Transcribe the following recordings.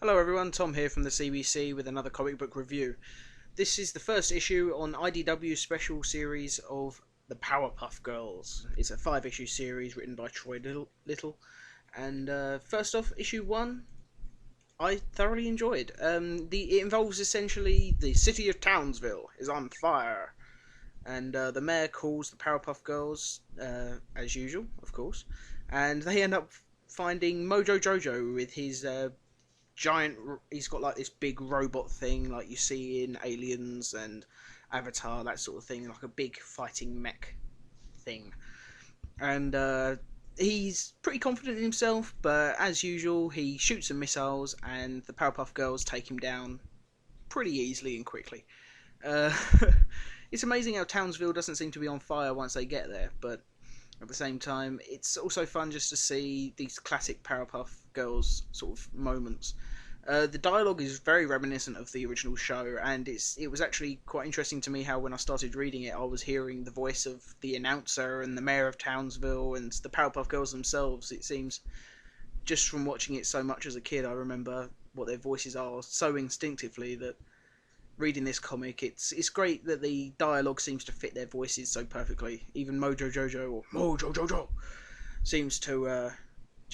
Hello everyone, Tom here from the CBC with another comic book review. This is the first issue on IDW's special series of the Powerpuff Girls. It's a 5-issue series written by Troy Little. And first off, issue 1, I thoroughly enjoyed. It involves essentially the city of Townsville is on fire. And the mayor calls the Powerpuff Girls, as usual, of course. And they end up finding Mojo Jojo with his giant. He's got like this big robot thing like you see in Aliens and Avatar, that sort of thing, like a big fighting mech thing. And he's pretty confident in himself, but as usual he shoots some missiles and the Powerpuff Girls take him down pretty easily and quickly. It's amazing how Townsville doesn't seem to be on fire once they get there, but at the same time, it's also fun just to see these classic Powerpuff Girls sort of moments. The dialogue is very reminiscent of the original show, and it was actually quite interesting to me how when I started reading it, I was hearing the voice of the announcer and the mayor of Townsville and the Powerpuff Girls themselves. It seems, just from watching it so much as a kid, I remember what their voices are so instinctively that reading this comic, it's great that the dialogue seems to fit their voices so perfectly. Even Mojo Jojo, or Mojo Jojo, seems to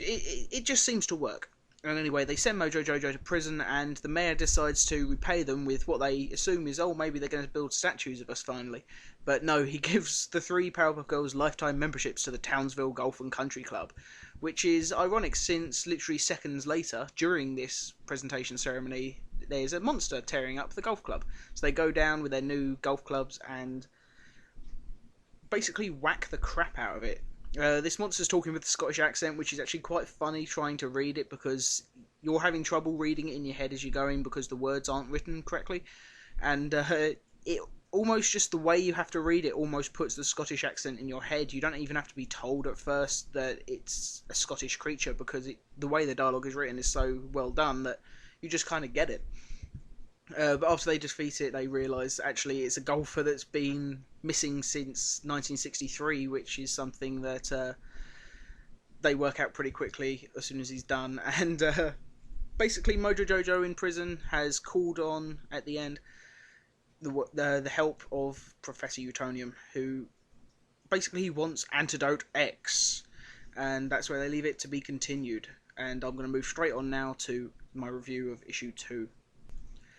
it just seems to work. And anyway, they send Mojo Jojo to prison, and the mayor decides to repay them with what they assume is, oh, maybe they're going to build statues of us finally. But no, he gives the 3 Powerpuff Girls lifetime memberships to the Townsville Golf and Country Club, which is ironic since literally seconds later, during this presentation ceremony, there's a monster tearing up the golf club. So they go down with their new golf clubs and basically whack the crap out of it. This monster's talking with a Scottish accent, which is actually quite funny trying to read it because you're having trouble reading it in your head as you're going because the words aren't written correctly. And it almost just the way you have to read it almost puts the Scottish accent in your head. You don't even have to be told at first that it's a Scottish creature because the way the dialogue is written is so well done that you just kind of get it. But after they defeat it, they realise actually it's a golfer that's been missing since 1963, which is something that they work out pretty quickly as soon as he's done. And basically Mojo Jojo in prison has called on, at the end, the help of Professor Utonium, who basically wants Antidote X. And that's where they leave it to be continued. And I'm going to move straight on now to my review of issue 2.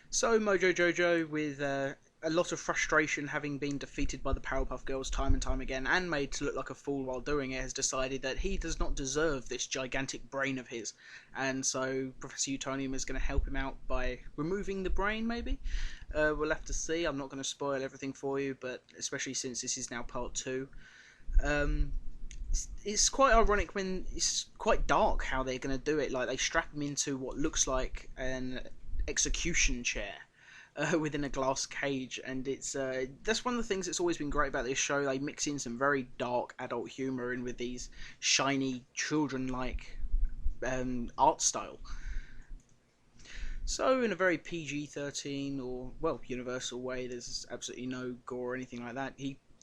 So Mojo Jojo, with a lot of frustration having been defeated by the Powerpuff Girls time and time again and made to look like a fool while doing it, has decided that he does not deserve this gigantic brain of his. And so Professor Utonium is going to help him out by removing the brain, maybe? We'll have to see. I'm not going to spoil everything for you, but especially since this is now part 2. It's quite ironic when it's quite dark how they're going to do it. Like, they strap him into what looks like an execution chair within a glass cage, and it's that's one of the things that's always been great about this show. They mix in some very dark adult humour in with these shiny children-like art style. So in a very PG-13 or, well, universal way, there's absolutely no gore or anything like that.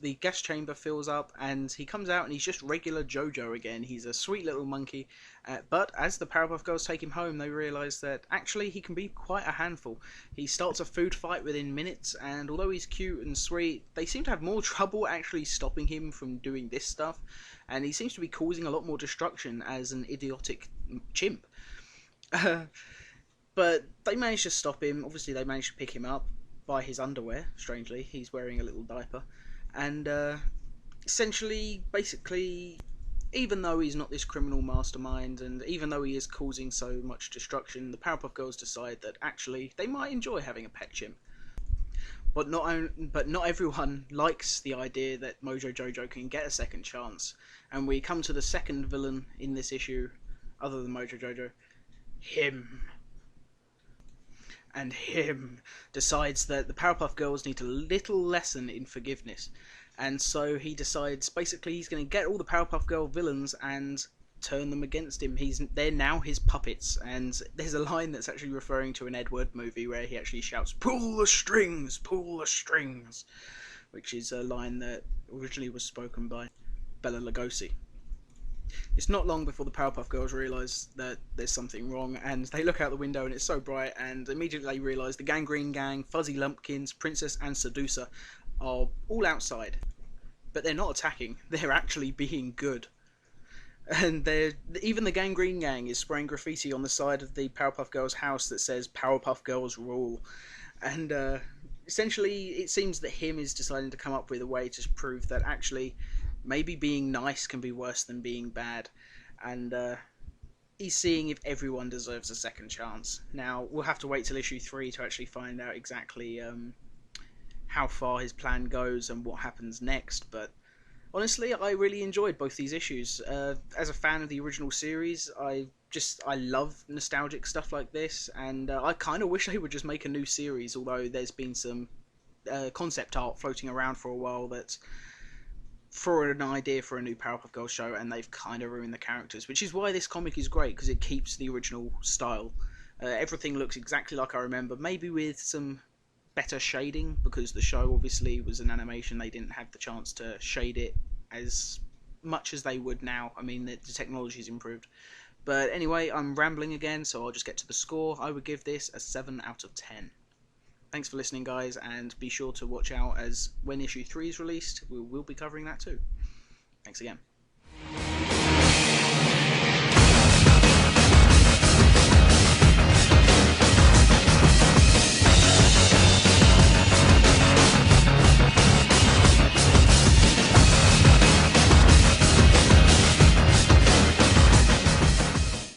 The gas chamber fills up and he comes out and he's just regular Jojo again. He's a sweet little monkey, but as the Powerpuff Girls take him home, they realise that actually he can be quite a handful. He starts a food fight within minutes, and although he's cute and sweet, they seem to have more trouble actually stopping him from doing this stuff, and he seems to be causing a lot more destruction as an idiotic chimp. But they manage to stop him. Obviously they manage to pick him up by his underwear, strangely. He's wearing a little diaper. And essentially, basically, even though he's not this criminal mastermind, and even though he is causing so much destruction, the Powerpuff Girls decide that actually they might enjoy having a pet chimp. But not everyone likes the idea that Mojo Jojo can get a second chance. And we come to the second villain in this issue, other than Mojo Jojo, him. And him decides that the Powerpuff Girls need a little lesson in forgiveness. And so he decides basically he's going to get all the Powerpuff Girl villains and turn them against him. They're now his puppets. And there's a line that's actually referring to an Ed Wood movie where he actually shouts, pull the strings, which is a line that originally was spoken by Bela Lugosi. It's not long before the Powerpuff Girls realise that there's something wrong, and they look out the window and it's so bright, and immediately they realise the Gangrene Gang, Fuzzy Lumpkins, Princess and Seducer are all outside. But they're not attacking, they're actually being good. And even the Gangrene Gang is spraying graffiti on the side of the Powerpuff Girls house that says Powerpuff Girls rule. And essentially it seems that him is deciding to come up with a way to prove that actually maybe being nice can be worse than being bad. And he's seeing if everyone deserves a second chance. Now, we'll have to wait till issue 3 to actually find out exactly how far his plan goes and what happens next, but honestly, I really enjoyed both these issues. As a fan of the original series, I love nostalgic stuff like this, and I kind of wish they would just make a new series, although there's been some concept art floating around for a while that's for an idea for a new Powerpuff Girls show, and they've kind of ruined the characters, which is why this comic is great, because it keeps the original style. Everything looks exactly like I remember, maybe with some better shading, because the show obviously was an animation. They didn't have the chance to shade it as much as they would now. I mean, the technology's improved. But anyway, I'm rambling again, so I'll just get to the score. I would give this a 7 out of 10. Thanks for listening, guys, and be sure to watch out, as when issue 3 is released, we'll be covering that too. Thanks again.